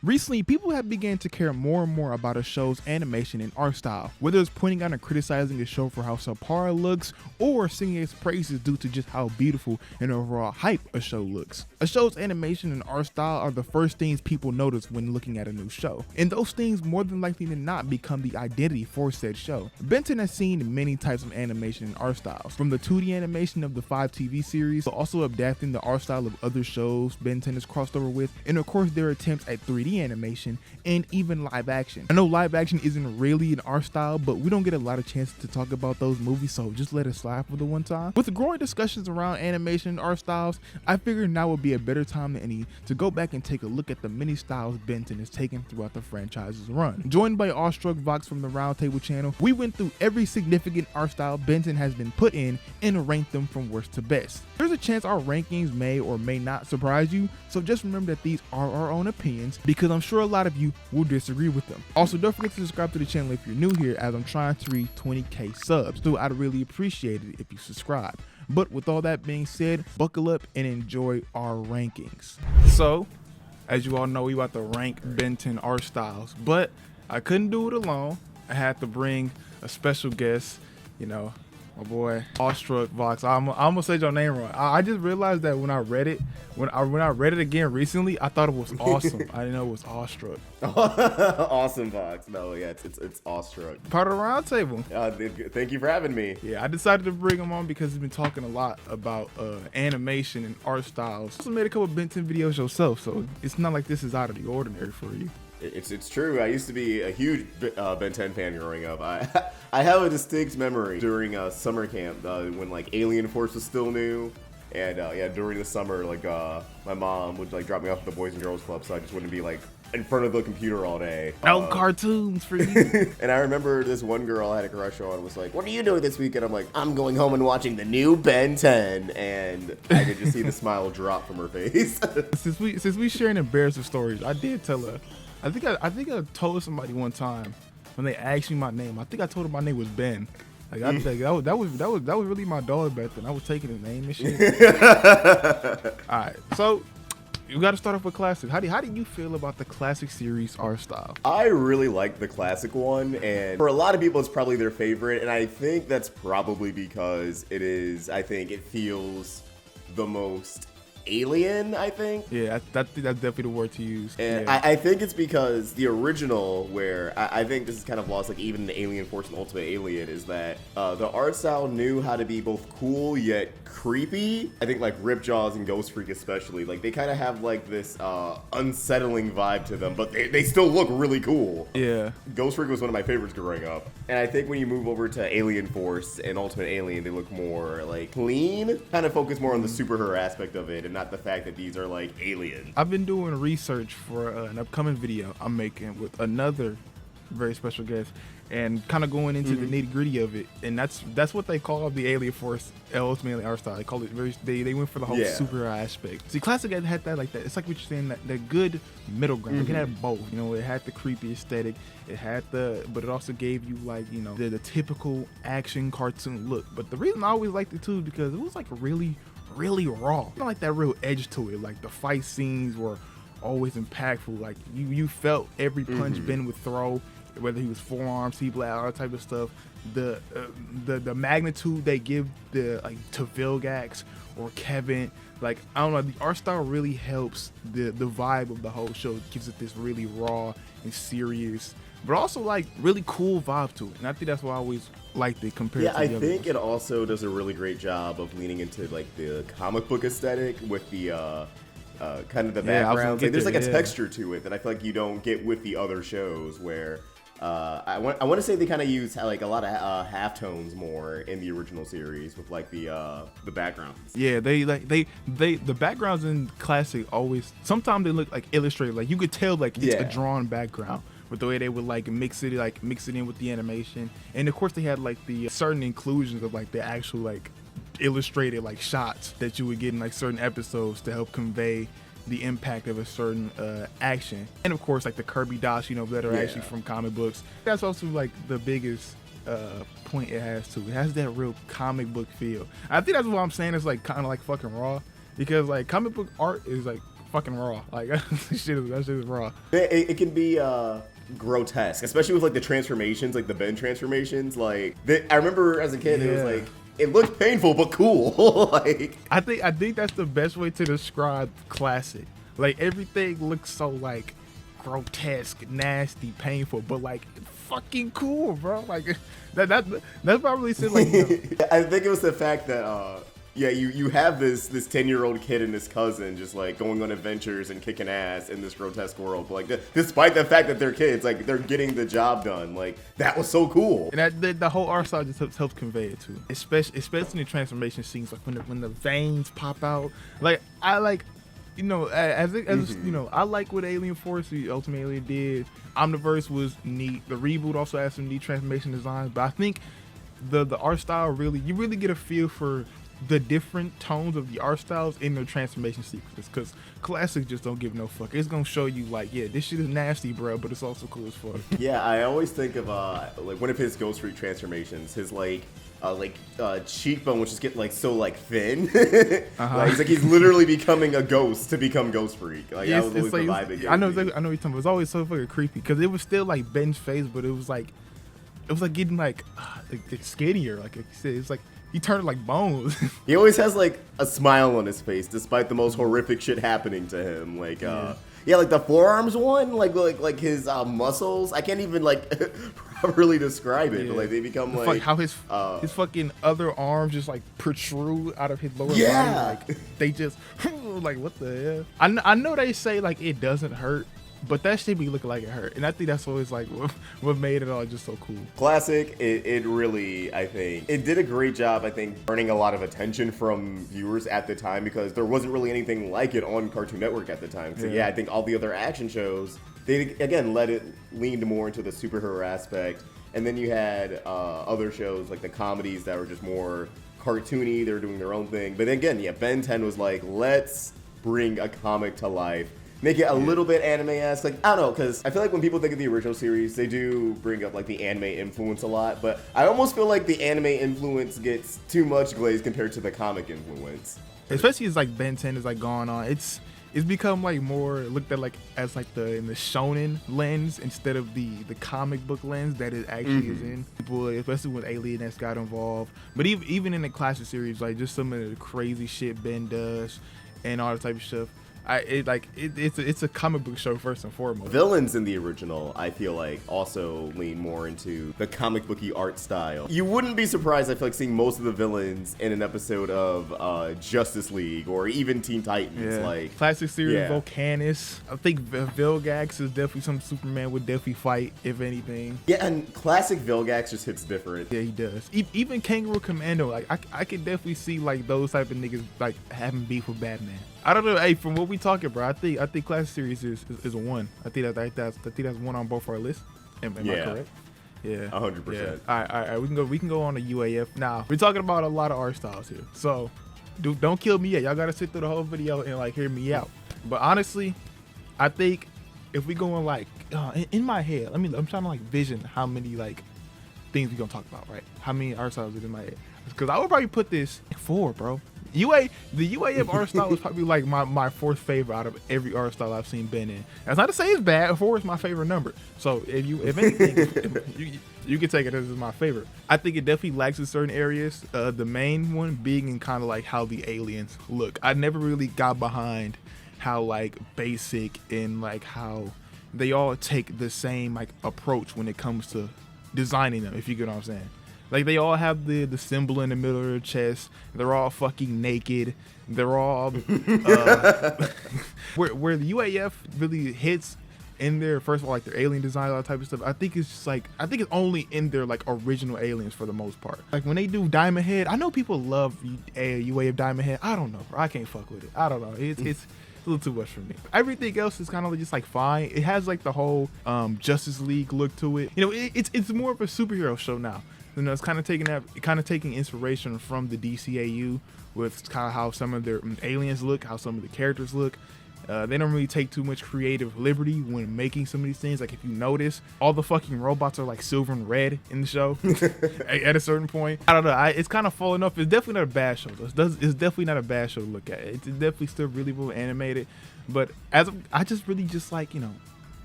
Recently, people have begun to care more and more about a show's animation and art style, whether it's pointing out and criticizing a show for how subpar it looks, or singing its praises due to just how beautiful and overall hype a show looks. A show's animation and art style are the first things people notice when looking at a new show, and those things more than likely than not become the identity for said show. Ben 10 has seen many types of animation and art styles, from the 2D animation of the 5 TV series, to also adapting the art style of other shows Ben 10 has crossed over with, and of course their attempts at 3D animation and even live action. I know live action isn't really an art style, but we don't get a lot of chances to talk about those movies, so just let it slide for the one time. With the growing discussions around animation and art styles, I figured now would be a better time than any to go back and take a look at the many styles Ben 10 has taken throughout the franchise's run. Joined by awestruck Vox from the Roundtable channel, we went through every significant art style Ben 10 has been put in and ranked them from worst to best. There's a chance our rankings may or may not surprise you, so just remember that these are our own opinions, because I'm sure a lot of you will disagree with them. Also, don't forget to subscribe to the channel if you're new here, as I'm trying to reach 20k subs, so I'd really appreciate it if you subscribe. But with all that being said, buckle up and enjoy our rankings. So, as you all know, we about to rank Ben 10 art styles, but I couldn't do it alone. I had to bring a special guest, you know, my boy awestruck Vox. I almost said your name wrong. I just realized that when I read it, when I read it again recently, I thought it was awesome. I didn't know it was awestruck. Awesome, Vox. No, yeah, it's awestruck. Part of the roundtable. Thank you for having me. Yeah, I decided to bring him on because he's been talking a lot about animation and art styles. Also made a couple Ben 10 videos yourself, so it's not like this is out of the ordinary for you. It's true. I used to be a huge Ben 10 fan growing up. I have a distinct memory during summer camp when like Alien Force was still new, and yeah, during the summer, like my mom would like drop me off at the Boys and Girls Club, so I just wouldn't be like in front of the computer all day. No cartoons for you. And I remember this one girl I had a crush on and was like, "What are you doing this weekend?" I'm like, "I'm going home and watching the new Ben 10," and I could just see the smile drop from her face. Since we sharing embarrassing stories, I did tell her. I think I told somebody one time when they asked me my name. I think I told them my name was Ben. Like I think that was really my dog back then. I was taking his name and shit. All right, so you got to start off with classic. How do you feel about the classic series art style? I really like the classic one, and for a lot of people, it's probably their favorite. And I think that's probably because it is. I think it feels the most alien, I think. Yeah, that's definitely the word to use. And yeah. I think it's because the original, where I think this is kind of lost, like even the Alien Force and Ultimate Alien, is that the art style knew how to be both cool yet creepy. I think like Ripjaws and Ghost Freak especially, like they kind of have like this unsettling vibe to them, but they still look really cool. Yeah. Ghost Freak was one of my favorites growing up. And I think when you move over to Alien Force and Ultimate Alien, they look more like clean, kind of focus more on the superhero aspect of it and not the fact that these are like aliens. I've been doing research for an upcoming video I'm making with another very special guest, and kind of going into the nitty gritty of it, and that's what they call the Alien Force Ultimate art style. They call it they went for the whole superhero aspect. See, classic had that like that. It's like what you're saying, that good middle ground. It can have both. You know, it had the creepy aesthetic. It had but it also gave you like, you know, the typical action cartoon look. But the reason I always liked it too, because it was like really raw. Not like that real edge to it. Like the fight scenes were always impactful. Like you felt every punch Ben would throw, whether he was forearms, C-blast, all that type of stuff. The magnitude they give to Vilgax or Kevin, like I don't know, the art style really helps the vibe of the whole show. It gives it this really raw and serious, but also like really cool vibe to it. And I think that's why I always liked it compared to the other think ones. It also does a really great job of leaning into like the comic book aesthetic with the kind of the background. Like, there's like a texture to it that I feel like you don't get with the other shows, where I want to say they kind of use like a lot of halftones more in the original series with like the backgrounds. Yeah, the backgrounds in classic always, sometimes they look like illustrated. Like you could tell like it's a drawn background with the way they would like mix it in with the animation. And of course they had like the certain inclusions of like the actual like illustrated like shots that you would get in like certain episodes to help convey the impact of a certain action. And of course like the Kirby dots, you know, that are actually from comic books. That's also like the biggest point it has to. It has that real comic book feel. I think that's what I'm saying. It's like kind of like fucking raw, because like comic book art is like fucking raw. Like that shit is raw. It can be grotesque, especially with like the transformations, like the Ben transformations. Like I remember as a kid, it was like it looked painful but cool. Like I think that's the best way to describe classic. Like everything looks so like grotesque, nasty, painful, but like fucking cool, bro. Like that's probably said like. I think it was the fact that you have this 10-year-old kid and his cousin just like going on adventures and kicking ass in this grotesque world. But like despite the fact that they're kids, like they're getting the job done. Like that was so cool. And the whole art style just helps convey it too. Especially in the transformation scenes, like when the veins pop out. Like I like, you know, as you know, I like what Alien Force ultimately did. Omniverse was neat. The reboot also has some neat transformation designs. But I think the art style you really get a feel for the different tones of the art styles in their transformation sequences, because classic just don't give no fuck. It's gonna show you like, yeah, this shit is nasty, bro, but it's also cool as fuck. Yeah, I always think of like one of his Ghost Freak transformations, his cheekbone was just getting like so like thin. Like he's literally becoming a ghost to become Ghost Freak. Like that was always the vibe it gave I know me. what you're talking about. It was always so fucking creepy because it was still like Ben's face, but it was like getting like skinnier. Like you said, it's like he turned like bones. He always has like a smile on his face despite the most horrific shit happening to him. Like like the forearms one, like his muscles. I can't even like properly describe it, but like they become like how his fucking other arms just like protrude out of his lower body. Like they just like what the hell? I know they say like it doesn't hurt, but that shit be looking like it hurt, and I think that's always like what made it all just so cool. Classic, it really, I think, it did a great job, I think, earning a lot of attention from viewers at the time because there wasn't really anything like it on Cartoon Network at the time. So I think all the other action shows, they again leaned more into the superhero aspect, and then you had other shows like the comedies that were just more cartoony. They were doing their own thing, but again, Ben 10 was like, let's bring a comic to life. Make it a little bit anime-esque. Like, I don't know, because I feel like when people think of the original series, they do bring up, like, the anime influence a lot. But I almost feel like the anime influence gets too much glaze compared to the comic influence. Especially as, like, Ben 10 is, like, gone on. It's become, like, more looked at, like, as, like, in the shonen lens instead of the comic book lens that it actually is in. People, especially when Alienness got involved. But even in the classic series, like, just some of the crazy shit Ben does and all that type of stuff. It's a comic book show first and foremost. Villains in the original, I feel like, also lean more into the comic booky art style. You wouldn't be surprised, I feel like, seeing most of the villains in an episode of Justice League or even Teen Titans. Like classic series, Volcanus. I think Vilgax is definitely some Superman would definitely fight, if anything. Yeah, and classic Vilgax just hits different. Yeah, he does. Even Kangaroo Commando, like I could definitely see like those type of niggas like having beef with Batman. I don't know. Hey, from what we talking, bro, I think classic series is a 1. I think that's 1 on both our lists. Am I correct? Yeah, 100%. Yeah. All right. We can go on to UAF now. We're talking about a lot of art styles here, so don't kill me yet. Y'all gotta sit through the whole video and like hear me out. But honestly, I think if we go on like in my head, I'm trying to like vision how many like things we gonna talk about, right? How many art styles is in my head? Because I would probably put this at 4, bro. The UAF art style is probably like my 4th favorite out of every art style I've seen Ben in. That's not to say it's bad. 4 is my favorite number. So if anything, you can take it as my favorite. I think it definitely lacks in certain areas. The main one being in kind of like how the aliens look. I never really got behind how like basic and like how they all take the same like approach when it comes to designing them, if you get what I'm saying. Like they all have the symbol in the middle of their chest. They're all fucking naked. They're all where the UAF really hits in their, first of all, like their alien design, all that type of stuff. I think it's only in their like original aliens for the most part. Like when they do Diamond Head, I know people love UAF Diamond Head. I don't know, bro. I can't fuck with it. I don't know. It's a little too much for me. Everything else is kind of just like fine. It has like the whole Justice League look to it. You know, it's more of a superhero show now. You know, it's kind of taking inspiration from the DCAU with kind of how some of their aliens look, how some of the characters look. They don't really take too much creative liberty when making some of these things. Like if you notice, all the fucking robots are like silver and red in the show at a certain point. I don't know. It's kind of falling off. It's definitely not a bad show though. It's definitely not a bad show to look at. It's definitely still really well animated. But I just really just like,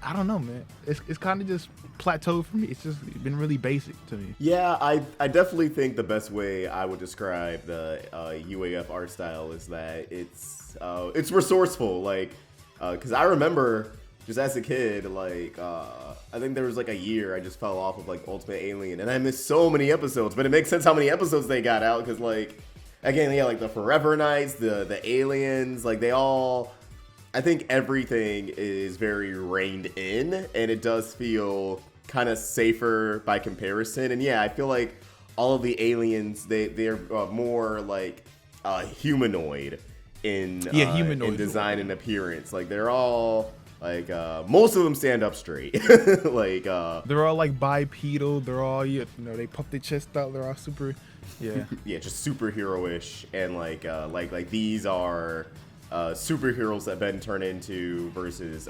I don't know, man. It's kind of just plateaued for me. It's just been really basic to me. Yeah, I definitely think the best way I would describe the UAF art style is that it's resourceful. Like, because I remember just as a kid, like I think there was like a year I just fell off of like Ultimate Alien, and I missed so many episodes. But it makes sense how many episodes they got out because like again, yeah, like the Forever Knights, the aliens, like they all. I think everything is very reined in, and it does feel kind of safer by comparison. And yeah, I feel like all of the aliens, they're more like humanoid in design and appearance. Like they're all like most of them stand up straight. Like they're all like bipedal. They're all they puff their chest out. They're all super, yeah, yeah, just superhero-ish, and like these are. Superheroes that Ben turned into versus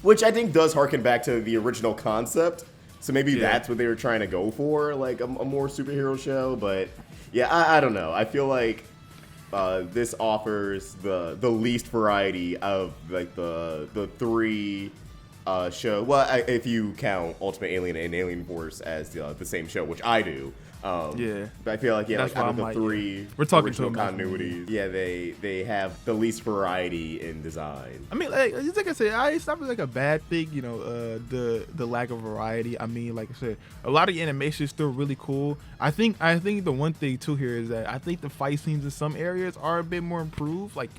which I think does harken back to the original concept. So maybe that's what they were trying to go for, like a more superhero show. But yeah, I don't know. I feel like this offers the least variety of like the three show. Well, if you count Ultimate Alien and Alien Force as the same show, which I do. But I feel like like out of the three we're talking original continuities, they have the least variety in design. I mean, like I said, it's not really like a bad thing, the lack of variety. I mean, like I said, a lot of the animation is still really cool. I think the one thing too here is that I think the fight scenes in some areas are a bit more improved. Like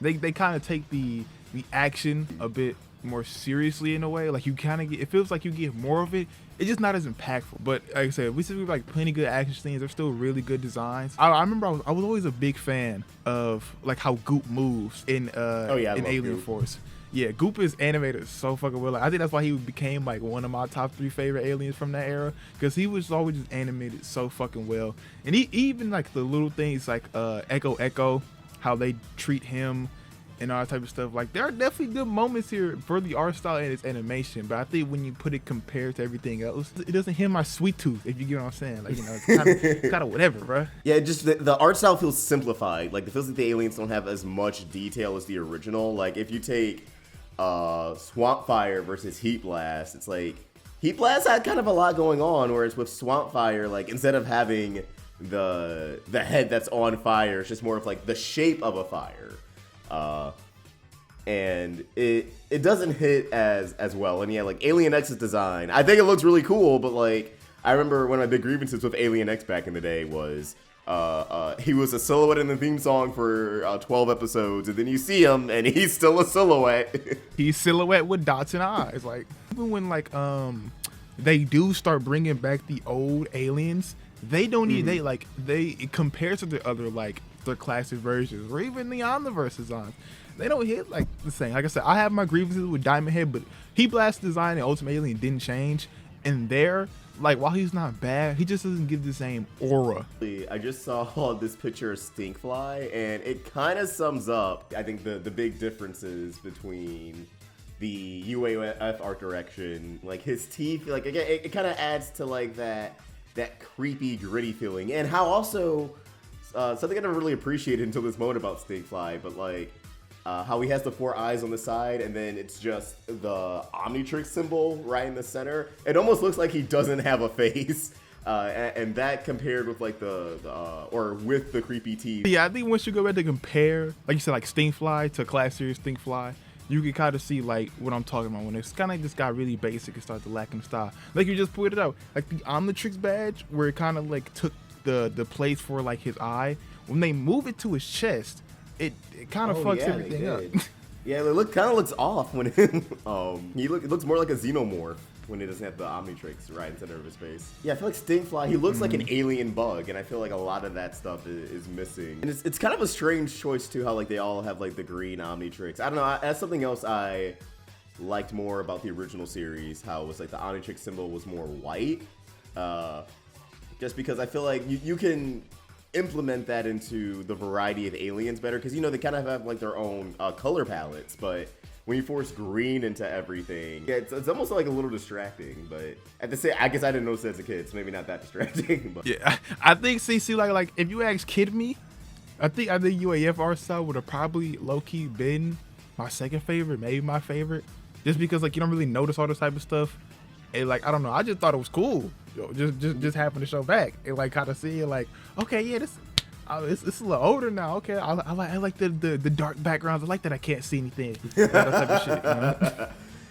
they kind of take the action a bit more seriously in a way. Like you kind of get, it feels like you get more of it. It's just not as impactful. But like I said, we see like plenty good action scenes. They're still really good designs. I remember I was always a big fan of like how Goop moves in Alien Goop. Force. Yeah, Goop is animated so fucking well. Like, I think that's why he became like one of my top 3 favorite aliens from that era, because he was always just animated so fucking well. And he even like the little things like Echo, how they treat him and all that type of stuff. Like there are definitely good moments here for the art style and its animation, but I think when you put it compared to everything else, it doesn't hit my sweet tooth, if you get what I'm saying. Like it's kind of whatever, bro. Yeah, just the art style feels simplified. Like it feels like the aliens don't have as much detail as the original. Like if you take Swamp Fire versus Heat Blast, it's like Heat Blast had kind of a lot going on, whereas with Swamp Fire, like instead of having the head that's on fire, it's just more of like the shape of a fire. And it doesn't hit as well. And yeah, like Alien X's design, I think it looks really cool, but like I remember one of my big grievances with Alien X back in the day was he was a silhouette in the theme song for 12 episodes, and then you see him and he's still a silhouette. He's silhouette with dots and eyes. Like even when like they do start bringing back the old aliens, they don't need they compared to the other like the classic versions or even the Omniverse designs, they don't hit like the same. Like I said, I have my grievances with Diamond Head, but Heat Blast design and Ultimate Alien didn't change. And there, like while he's not bad, he just doesn't give the same aura. I just saw this picture of Stinkfly, and it kind of sums up, I think, the big differences between the UAF art direction. Like his teeth, like again, it kind of adds to like that creepy, gritty feeling, and how also. Something I never really appreciated until this moment about Stinkfly, but like how he has the 4 eyes on the side, and then it's just the Omnitrix symbol right in the center. It almost looks like he doesn't have a face, and that compared with like with the creepy teeth. Yeah, I think once you go back to compare, like you said, like Stinkfly to class series Stinkfly, you can kind of see like what I'm talking about when it's kind of just got really basic and started to lack in style. Like you just pointed out, like the Omnitrix badge, where it kind of like took the place for like his eye, when they move it to his chest, it kind of fucks everything up. Yeah, it kind of looks off when it looks more like a xenomorph when it doesn't have the Omnitrix right in the center of his face. Yeah, I feel like Stinkfly, he looks like an alien bug, and I feel like a lot of that stuff is missing. And it's kind of a strange choice too, how like they all have like the green Omnitrix. I don't know, that's something else I liked more about the original series, how it was like the Omnitrix symbol was more white. Just because I feel like you can implement that into the variety of aliens better, because they kind of have like their own color palettes, but when you force green into everything, it's almost like a little distracting. But at the same, I guess I didn't notice it as a kid, so maybe not that distracting. But yeah, I think see like if you ask Kid Me, I think UAF art style would have probably low key been my second favorite, maybe my favorite, just because like you don't really notice all this type of stuff, and like I don't know, I just thought it was cool. Just happened to show back and like kind of see it like, okay, yeah, it's a little older now. Okay, I like the dark backgrounds. I like that I can't see anything. That type of shit. You know?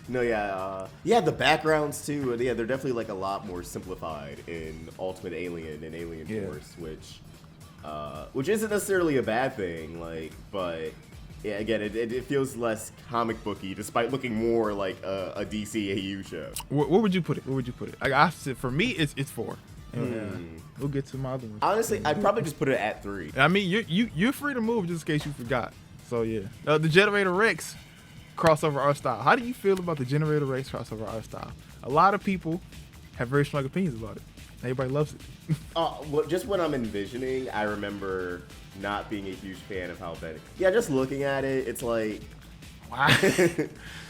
No, yeah, the backgrounds too. Yeah, they're definitely like a lot more simplified in Ultimate Alien and Alien Force, which isn't necessarily a bad thing. Like, but yeah, again, it feels less comic booky, despite looking more like a DC AU show. Where would you put it? Like I said, for me, it's 4. We'll get to my other one. Honestly, I'd probably just put it at 3. I mean, you're free to move just in case you forgot. So yeah, the Generator Rex crossover art style. How do you feel about the Generator Rex crossover art style? A lot of people have very strong opinions about it. Everybody loves it. Well, just when I'm envisioning, I remember not being a huge fan of how Ben. Yeah, just looking at it, it's like, wow.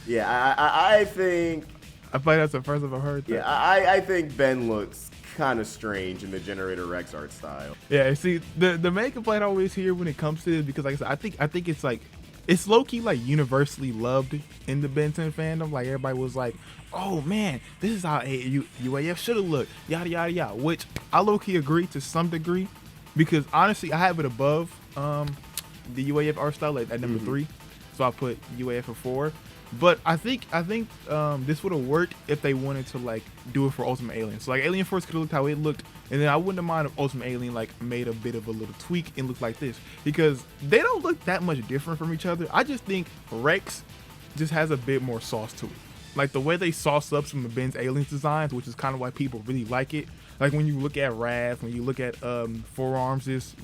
Yeah, I think. I thought that's the first I've heard that. Yeah, I think Ben looks kind of strange in the Generator Rex art style. Yeah, see, the main complaint I always hear when it comes to it, because like I said, I think it's like, it's low-key like universally loved in the Ben 10 fandom. Like everybody was like, oh man, this is how UAF should have looked, yada yada yada, which I low-key agree to some degree, because honestly I have it above the UAF art style at number 3, so I put UAF at 4. But I think this would have worked if they wanted to like do it for Ultimate Alien. So like Alien Force could have looked how it looked, and then I wouldn't have mind if Ultimate Alien like made a bit of a little tweak and looked like this, because they don't look that much different from each other. I just think Rex just has a bit more sauce to it. Like the way they sauce up some of Ben's Aliens designs, which is kind of why people really like it. Like when you look at Wrath, when you look at Forearms, this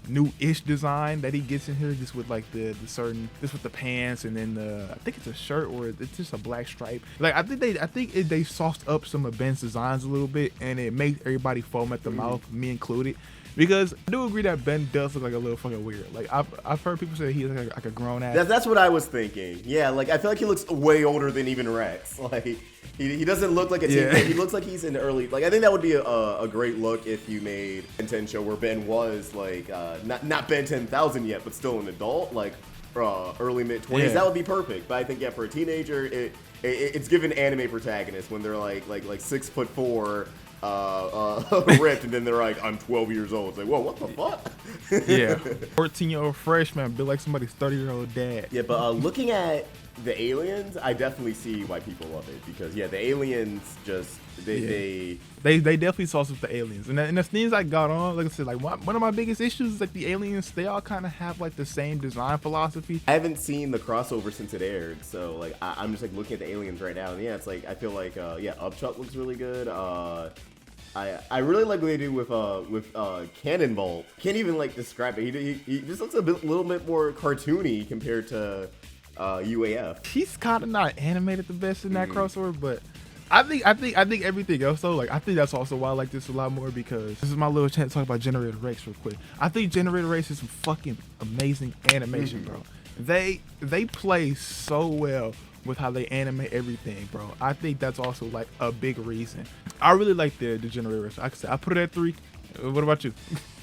new-ish design that he gets in here, just with like the certain, just with the pants, and then I think it's a shirt or it's just a black stripe. Like I think they sauced up some of Ben's designs a little bit, and it made everybody foam at the mouth, me included. Because I do agree that Ben does look like a little fucking weird. Like I've heard people say he's like a grown ass. That's what I was thinking. Yeah, like I feel like he looks way older than even Rex. Like he doesn't look like a teen. He looks like he's in the early. Like I think that would be a great look if you made a Ben 10 show where Ben was like not Ben 10,000 yet, but still an adult, like early mid 20s. Yeah. That would be perfect. But I think for a teenager, it's given anime protagonists when they're like 6'4". Ripped, and then they're like, I'm 12 years old. It's like, whoa, what the fuck? Yeah, 14-year-old freshman built like somebody's 30-year-old dad. Yeah, but looking at the aliens, I definitely see why people love it, because the aliens just they definitely sauce with the aliens, and the things I got on, like I said, like one of my biggest issues is like the aliens, they all kind of have like the same design philosophy. I haven't seen the crossover since it aired, so like I'm just like looking at the aliens right now, and yeah, it's like I feel like Upchuck looks really good. I really like what they do with Cannonball. Can't even like describe it. He just looks little bit more cartoony compared to UAF. He's kind of not animated the best in that crossover, but I think everything else though, like I think that's also why I like this a lot more, because this is my little chance to talk about Generator Rex real quick. I think Generator Rex is some fucking amazing animation, bro. They play so well with how they animate everything, bro. I think that's also like a big reason. I really like the Generator Rex. Like I said, I put it at 3. What about you?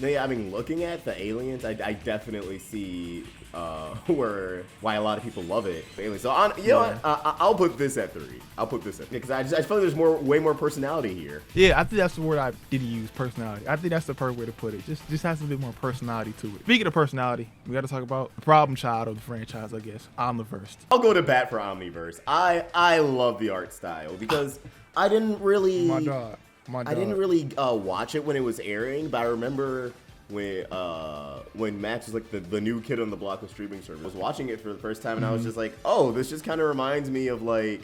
No, yeah, I mean, looking at the aliens, I definitely see why a lot of people love it. Aliens. So I'll put this at 3. I'll put this at 3 because I feel like there's way more personality here. Yeah, I think that's the word I did use, personality. I think that's the perfect way to put it. Just has a bit more personality to it. Speaking of personality, we got to talk about the problem child of the franchise, I guess, Omniverse. I'll go to bat for Omniverse. I love the art style because I didn't really. My dog. I didn't really watch it when it was airing, but I remember when Max was like the new kid on the block with streaming service. I was watching it for the first time, and I was just like, oh, this just kind of reminds me of like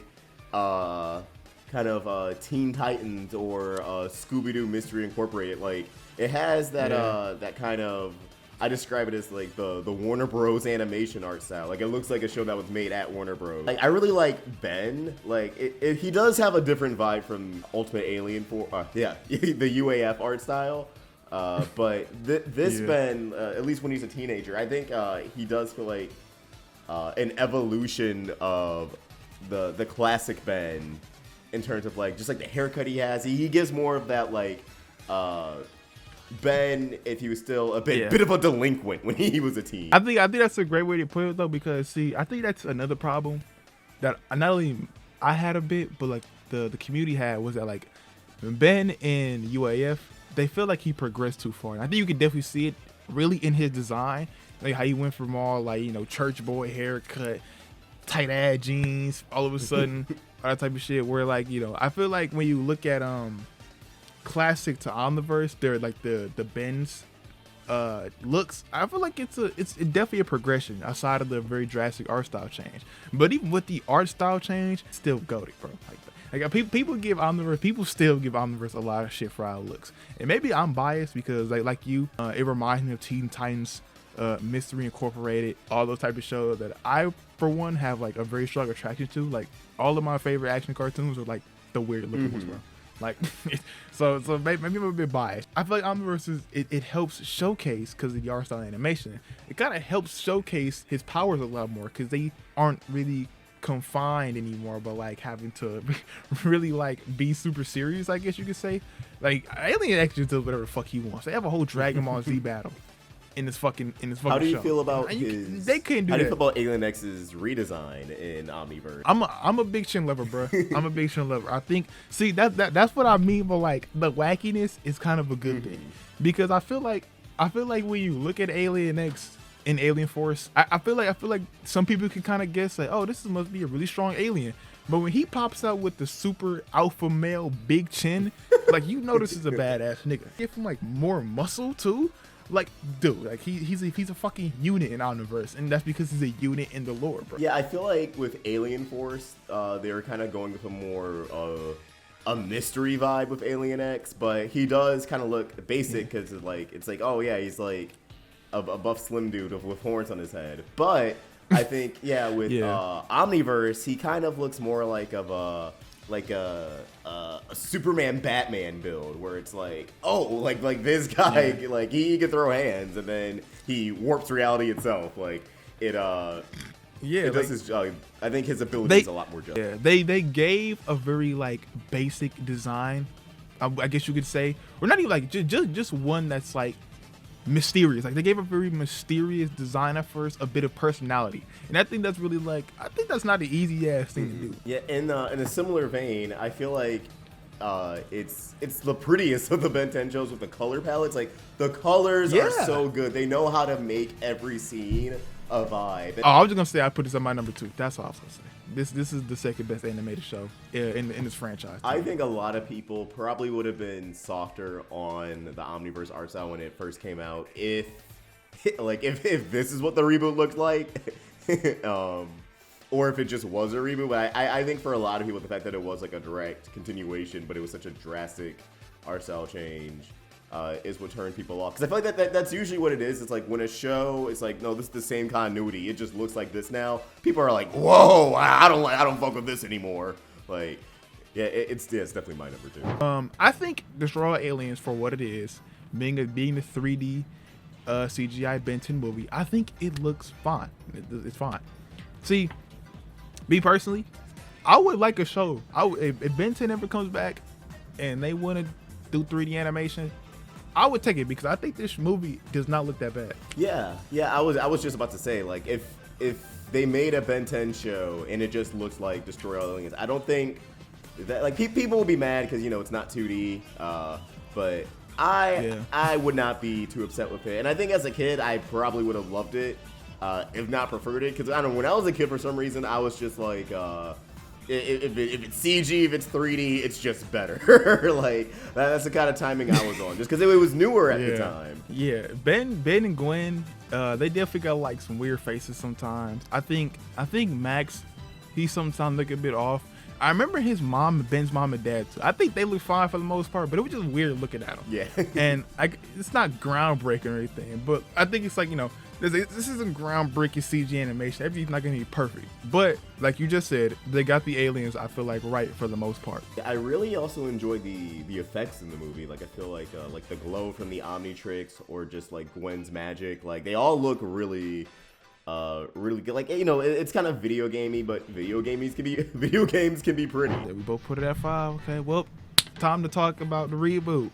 Teen Titans or Scooby-Doo Mystery Incorporated. Like it has that that kind of. I describe it as like the Warner Bros. Animation art style. Like it looks like a show that was made at Warner Bros. Like I really like Ben. Like he does have a different vibe from Ultimate Alien the UAF art style. But this Ben, at least when he's a teenager, I think he does feel like an evolution of the classic Ben in terms of like just like the haircut he has. He gives more of that like Ben if he was still a bit of a delinquent when he was a teen. I think that's a great way to put it though, because see, I think that's another problem that not only I had a bit, but like the community had, was that like Ben in UAF, they feel like he progressed too far. And I think you can definitely see it really in his design, like how he went from all like, you know, church boy haircut, tight ass jeans, all of a sudden, all that type of shit. Where like, you know, I feel like when you look at classic to Omniverse, they're like the Ben's looks. I feel like it's definitely a progression outside of the very drastic art style change. But even with the art style change, still goated, bro. Like people still give Omniverse a lot of shit for how it looks. And maybe I'm biased because like you, it reminds me of Teen Titans, Mystery Incorporated, all those type of shows that I, for one, have like a very strong attraction to. Like all of my favorite action cartoons are like the weird looking ones, bro. Like, so maybe I'm a bit biased. I feel like Omniverse it helps showcase, because of the art style animation, it kind of helps showcase his powers a lot more, because they aren't really confined anymore, but like having to really like be super serious, I guess you could say. Like Alien X just does whatever the fuck he wants. They have a whole Dragon Ball Z battle in this fucking show. How do you feel about they couldn't do that. How do you feel about Alien X's redesign in Omniverse? I'm a big Shin lover, bro. I'm a big Shin lover. I think, see, that's what I mean by like the wackiness is kind of a good thing, because I feel like when you look at Alien X in Alien Force, I feel like some people can kind of guess like, oh, this must be a really strong alien. But when he pops out with the super alpha male big chin, like, you know this is a badass nigga. Give him like more muscle too. Like, dude, like he's a fucking unit in Omniverse, and that's because he's a unit in the lore, bro. Yeah, I feel like with Alien Force, they were kind of going with a more a mystery vibe with Alien X, but he does kind of look basic because it's like, oh yeah, he's like a buff slim dude with horns on his head. But I think with Omniverse, he kind of looks more like a Superman Batman build, where it's like, oh, like this guy, like he can throw hands, and then he warps reality itself. Like it does his job. I think his ability is a lot more just. Yeah, they gave a very like basic design, I guess you could say, or not even like just one that's like mysterious. Like they gave a very mysterious design at first, a bit of personality, and I think that's really that's not an easy ass thing to do. Yeah, in a similar vein, I feel like it's the prettiest of the Ben 10 shows with the color palettes. Like the colors are so good. They know how to make every scene a vibe. Oh, I was just gonna say I put this on my number 2. That's all I was gonna say. This is the second best animated show in this franchise. I think a lot of people probably would have been softer on the Omniverse art style when it first came out if this is what the reboot looked like, or if it just was a reboot. But I think for a lot of people, the fact that it was like a direct continuation, but it was such a drastic art style change, is what turned people off. Because I feel like that's usually what it is. It's like when a show is like, no, this is the same continuity, it just looks like this now. People are like, whoa, I don't fuck with this anymore. Like, yeah, it's definitely my number 2. I think Destroy All Aliens, for what it is, being a 3D CGI Ben 10 movie, I think it looks fine. It's fine. See, me personally, I would like a show. If Ben 10 ever comes back and they want to do 3D animation, I would take it, because I think this movie does not look that bad. Yeah. I was just about to say, like, if they made a Ben 10 show and it just looks like Destroy All Aliens, I don't think that, like, people will be mad because, you know, it's not 2D. But I would not be too upset with it. And I think as a kid, I probably would have loved it, if not preferred it. Because I don't know, when I was a kid, for some reason, I was just like, if it's CG, if it's 3D, it's just better. Like that's the kind of timing I was on, just because it was newer at the time. Yeah, Ben and Gwen, they definitely got like some weird faces sometimes. I think Max, he sometimes look a bit off. I remember his mom, Ben's mom and dad too. I think they look fine for the most part, but it was just weird looking at them. Yeah. And it's not groundbreaking or anything, but I think it's like, you know, This isn't groundbreaking CG animation. Everything's not gonna be perfect, but like you just said, they got the aliens. I feel like right for the most part. I really also enjoy the effects in the movie. Like I feel like the glow from the Omnitrix or just like Gwen's magic. Like they all look really good. Like it's kind of video gamey, but video games can be pretty. Yeah, we both put it at 5. Okay, well. Time to talk about the reboot.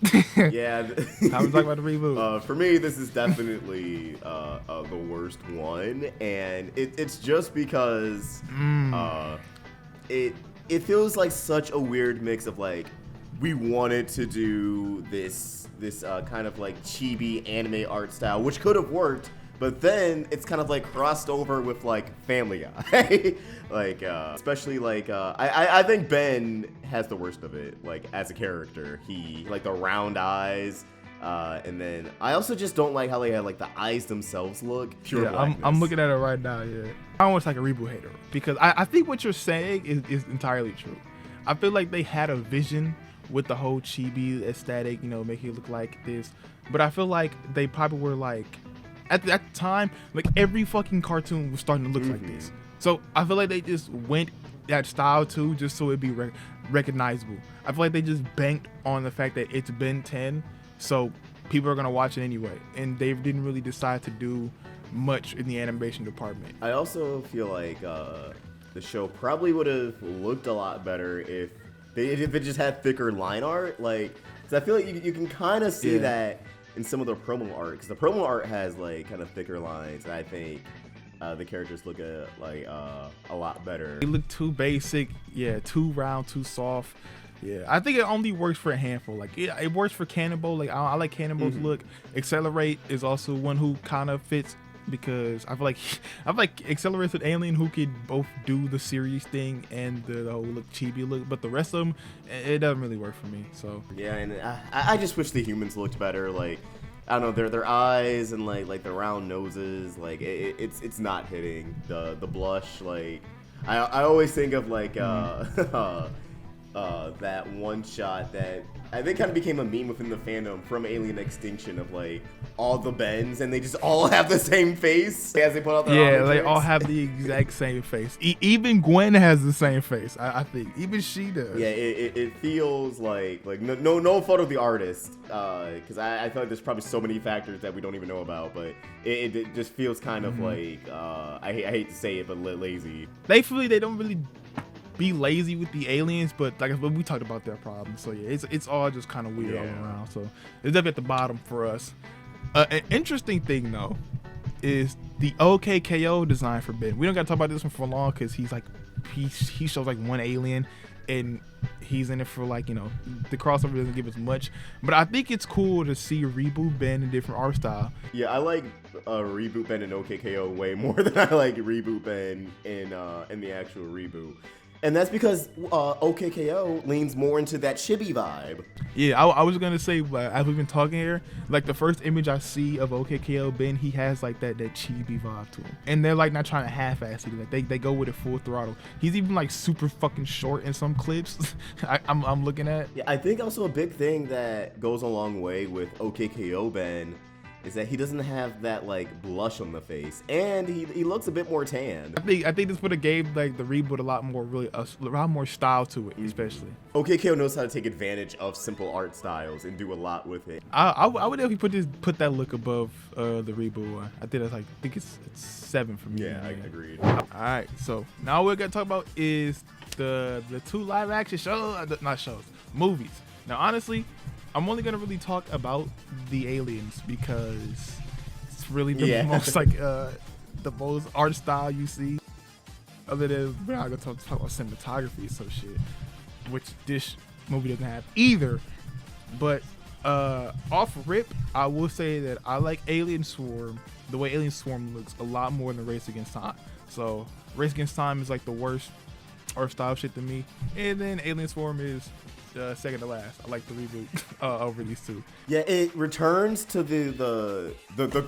Yeah. Time to talk about the reboot. For me, this is definitely the worst one, and it's just because it feels like such a weird mix of like we wanted to do this kind of like chibi anime art style, which could have worked. But then it's kind of like crossed over with like Family Guy, like especially like I think Ben has the worst of it, like as a character. He like the round eyes, and then I also just don't like how they had like the eyes themselves look pure blackness. I'm looking at it right now. Yeah, I almost like a reboot hater because I think what you're saying is entirely true. I feel like they had a vision with the whole chibi aesthetic, making it look like this, but I feel like they probably were like. At the time, like every fucking cartoon was starting to look like this. So I feel like they just went that style too, just so it'd be recognizable. I feel like they just banked on the fact that it's Ben 10, so people are gonna watch it anyway. And they didn't really decide to do much in the animation department. I also feel like the show probably would have looked a lot better if it just had thicker line art. Like, 'cause I feel like you can kind of see that in some of the promo art, because the promo art has like kind of thicker lines, and I think the characters look a lot better. They look too basic, too round, too soft. Yeah, I think it only works for a handful. Like it works for Cannonball. Like I like Cannonball's look. Accelerate is also one who kind of fits because I feel like Accelerate's with Alien who could both do the serious thing and the whole look chibi look, but the rest of them it doesn't really work for me. So yeah, and I just wish the humans looked better. Like I don't know, their eyes and like the round noses, like it's not hitting the blush. Like I always think of like that one shot that I think kind of became a meme within the fandom from Alien Extinction of like all the Bens and they just all have the same face as they put out their they all have the exact same face. Even Gwen has the same face. I think even she does. Yeah, it feels like no fault of the artist, because I feel like there's probably so many factors that we don't even know about, but it just feels kind of like I hate to say it, but lazy. Thankfully, they don't really be lazy with the aliens, but like we talked about their problems. So yeah, it's all just kind of weird all around. So it's definitely at the bottom for us. An interesting thing though is the OKKO design for Ben. We don't gotta talk about this one for long because he's like he shows like one alien and he's in it for like the crossover doesn't give us much, but I think it's cool to see Reboot Ben in different art style. Yeah, I like Reboot Ben and OKKO way more than I like Reboot Ben in the actual Reboot. And that's because OKKO leans more into that chibi vibe. Yeah, I was gonna say, as we've been talking here, like the first image I see of OKKO Ben, he has like that chibi vibe to him, and they're like not trying to half-ass it. Like they go with it full throttle. He's even like super fucking short in some clips. I'm looking at. Yeah, I think also a big thing that goes a long way with OKKO Ben is that he doesn't have that like blush on the face, and he looks a bit more tanned. I think this would have gave like the Reboot a lot more style to it, especially. OKKO knows how to take advantage of simple art styles and do a lot with it. I would definitely put that look above the Reboot one. I think it's 7 for me. Yeah, I agreed. All right, so now what we're gonna talk about is the 2 live action movies. Now honestly, I'm only gonna really talk about the aliens because it's really the most like the most art style you see. Other than we're not gonna talk about cinematography, so shit, which this movie doesn't have either. But off rip, I will say that I like Alien Swarm. The way Alien Swarm looks a lot more than Race Against Time. So Race Against Time is like the worst art style shit to me, and then Alien Swarm is second to last. I like the Reboot over these two. Yeah, it returns to the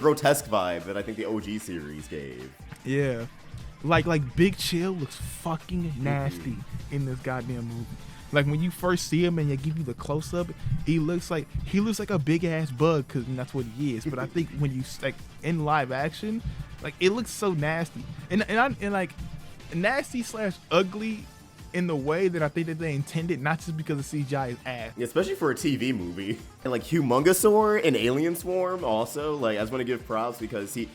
grotesque vibe that I think the OG series gave. Yeah, Like Big Chill looks fucking nasty in this goddamn movie. Like when you first see him and they give you the close up, he looks like a big ass bug because that's what he is. But I think when you like in live action, like it looks so nasty and like nasty / ugly in the way that I think that they intended, not just because the CGI is ass. Yeah, especially for a TV movie. And like Humongosaur in Alien Swarm also, like I just want to give props because he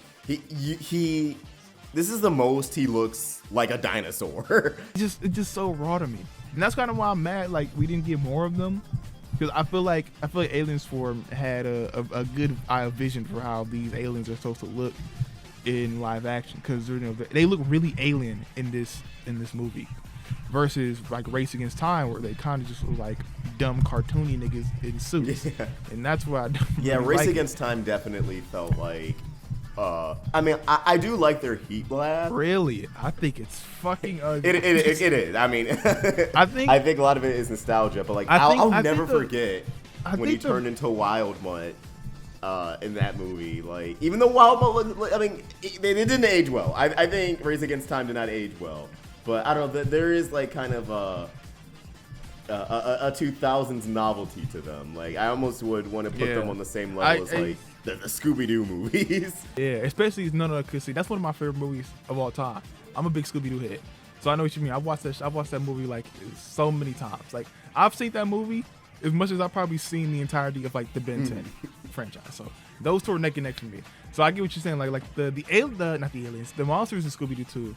this is the most he looks like a dinosaur. It's just so raw to me. And that's kind of why I'm mad like we didn't get more of them. Because I feel like Alien Swarm had a good vision for how these aliens are supposed to look in live action. Because they look really alien in this movie. Versus like Race Against Time, where they kind of just look like dumb cartoony niggas in suits, and that's why I don't really Race like Against Time definitely felt like. I mean, I do like their heat blast. Really, I think it's fucking ugly. It is. I mean, I think a lot of it is nostalgia, but like I'll never forget when he turned into Wild Mutt in that movie. Like even though Wild Mutt, I mean, it didn't age well. I think Race Against Time did not age well. But I don't know, there is like kind of a 2000s novelty to them. Like I almost would want to put them on the same level as like the Scooby-Doo movies. Yeah, especially because that's one of my favorite movies of all time. I'm a big Scooby-Doo head, so I know what you mean. I've watched that movie like so many times. Like I've seen that movie as much as I've probably seen the entirety of like the Ben 10 franchise. So those two are neck and neck for me. So I get what you're saying. Like the monsters in Scooby-Doo 2.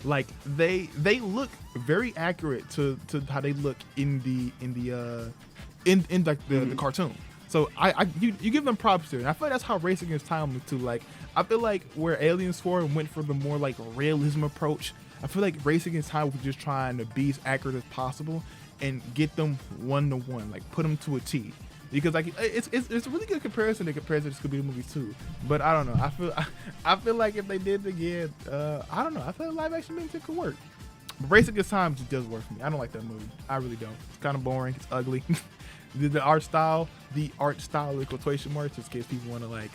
Like they look very accurate to how they look in the cartoon. So you give them props there, and I feel like that's how Race Against Time look too. Like I feel like where Alien Swarm went for the more like realism approach, I feel like Race Against Time was just trying to be as accurate as possible and get them 1-to-1, like put them to a T. Because like it's a really good comparison to compare to the Scooby-Doo movies too, but I don't know. I feel like if they did it again, I don't know. I feel like live action movies could work. But Race Against Time just does work for me. I don't like that movie. I really don't. It's kind of boring. It's ugly. the art style with quotation marks, just in case people want to like,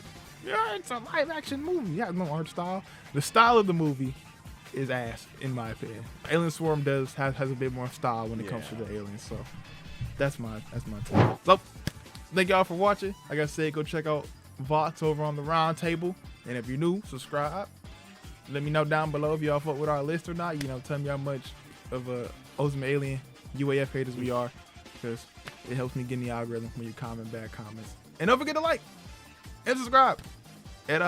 yeah, it's a live action movie. Yeah, no art style. The style of the movie is ass in my opinion. Alien Swarm has a bit more style when it comes to the aliens. So that's my take. So. Thank y'all for watching. Like I said, go check out Vox over on the Roundtable. And if you're new, subscribe. Let me know down below if y'all fuck with our list or not. Tell me how much of a Ultimate Alien UAF haters we are. Because it helps me get in the algorithm when you comment bad comments. And don't forget to like and subscribe. And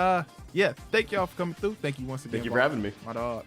thank y'all for coming through. Thank you once again. Thank you for having me. My dog.